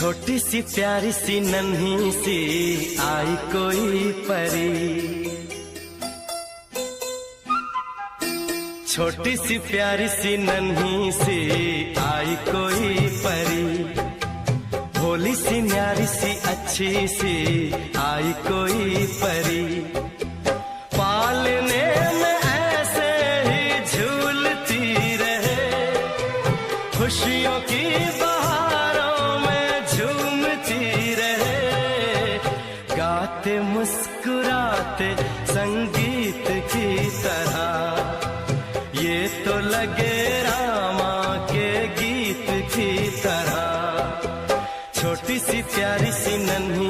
छोटी सी प्यारी सी नन्ही सी आई कोई परी, छोटी सी प्यारी सी नन्ही सी आई कोई परी, भोली सी न्यारी सी अच्छी सी आई कोई परी, पालने में ऐसे ही झूलती रहे, खुशियों की बहारों में झूमती रहे, गाते मुस्कुराते संगीत की तरह, ये तो लगे रामा के गीत की तरह। छोटी सी प्यारी सी नन्ही